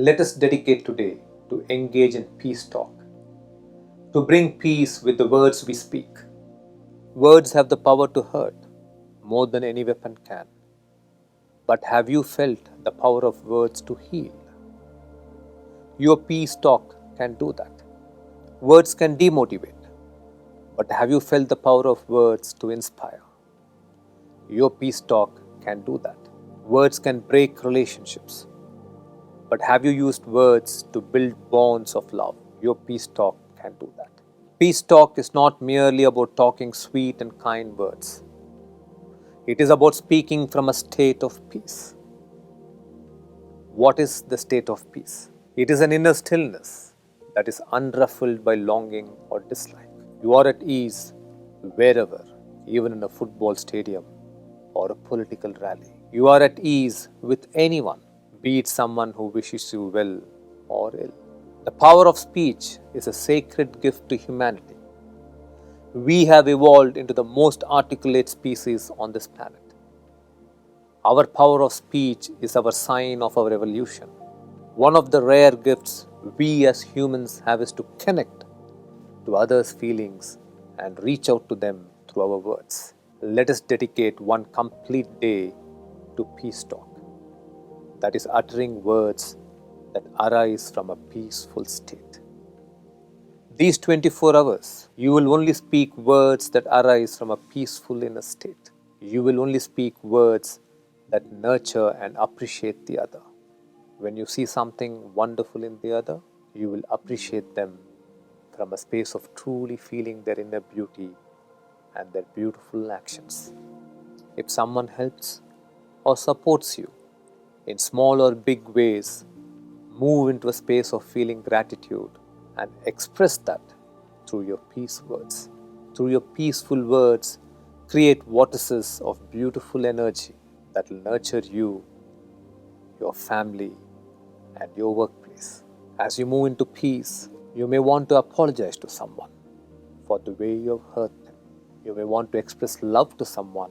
Let us dedicate today to engage in peace talk, to bring peace with the words we speak. Words have the power to hurt more than any weapon can. But have you felt the power of words to heal? Your peace talk can do that. Words can demotivate, but have you felt the power of words to inspire? Your peace talk can do that. Words can break relationships, but have you used words to build bonds of love? Your peace talk can do that. Peace talk is not merely about talking sweet and kind words. It is about speaking from a state of peace. What is the state of peace? It is an inner stillness that is unruffled by longing or dislike. You are at ease wherever, even in a football stadium or a political rally. You are at ease with anyone, be it someone who wishes you well or ill. The power of speech is a sacred gift to humanity. We have evolved into the most articulate species on this planet. Our power of speech is our sign of our evolution. One of the rare gifts we as humans have is to connect to others' feelings and reach out to them through our words. Let us dedicate one complete day to peace talk, that is, uttering words that arise from a peaceful state. These 24 hours, you will only speak words that arise from a peaceful inner state. You will only speak words that nurture and appreciate the other. When you see something wonderful in the other, you will appreciate them from a space of truly feeling their inner beauty and their beautiful actions. If someone helps or supports you in small or big ways, move into a space of feeling gratitude and express that through your peace words. Through your peaceful words, create vortices of beautiful energy that will nurture you, your family, and your workplace. As you move into peace, you may want to apologize to someone for the way you have hurt them. You may want to express love to someone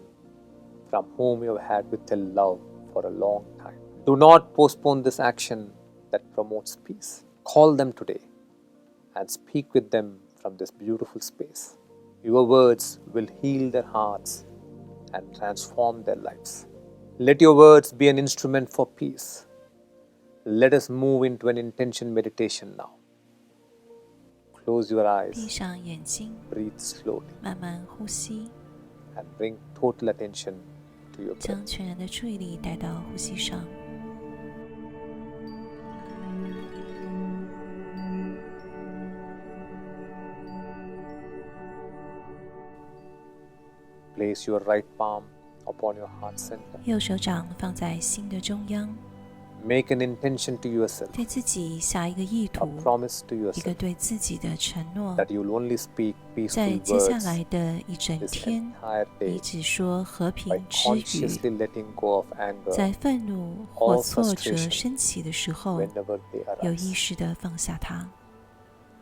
from whom you have had withheld love for a long time. Do not postpone this action that promotes peace. Call them today and speak with them from this beautiful space. Your words will heal their hearts and transform their lives. Let your words be an instrument for peace. Let us move into an intention meditation now. Close your 闭 eyes, 上眼睛， breathe slowly, 慢慢呼吸， and bring total attention to your breath. 将全然的注意力带到呼吸上。Place your right palm upon your heart center. 右手掌放在心的中央， Make an intention to yourself, 对自己下一个意 a 图， promise to 一个 yourself 对自己的承诺。 that you'll only speak 在 peaceful 接下 words 来的一整 this 天， entire 你 day 只说和 by 平之语。 consciously letting go of anger 在愤怒或 or 挫折 frustration 升起的时候， whenever they 有意 arise. 识地放下它。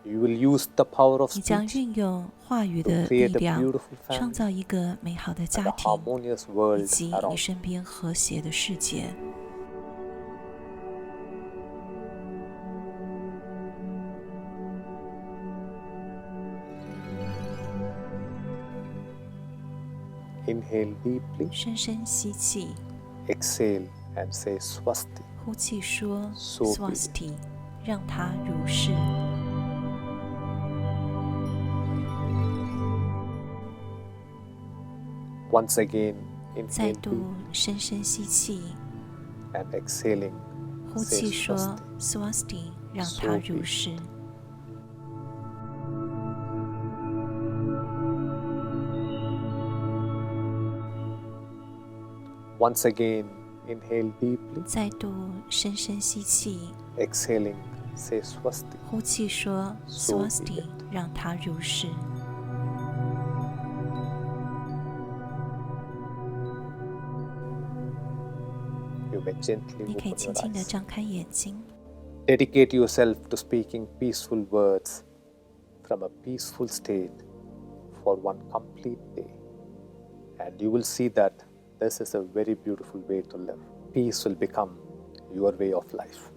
You will use the power of 你将 speech 运用话语 to 的 create 力 a 量， beautiful 创 family 造一个美好的 and 家 a 庭， harmonious 以 world 及 around 你 you. 身边和谐的世界。 Inhale deeply, 深深吸气， exhale and say swasti. 呼气说 So be it. Swasti， 让它如是。 Once again, 再 inhale 度 deep 深深吸气， and exhaling 呼 say 气说 swasti. Swasti， 让 So 它 be 如 it. 是。 Once again, inhale deeply, 再度深深吸气， exhaling say swasti. 呼气说 So be Swasti， it. 让它如是。 You may gently 你可以 open 轻 your 轻地 eyes. 张开眼睛， Dedicate yourself to speaking peaceful words from a peaceful state for one complete day. And you will see that this is a very beautiful way to live. Peace will become your way of life.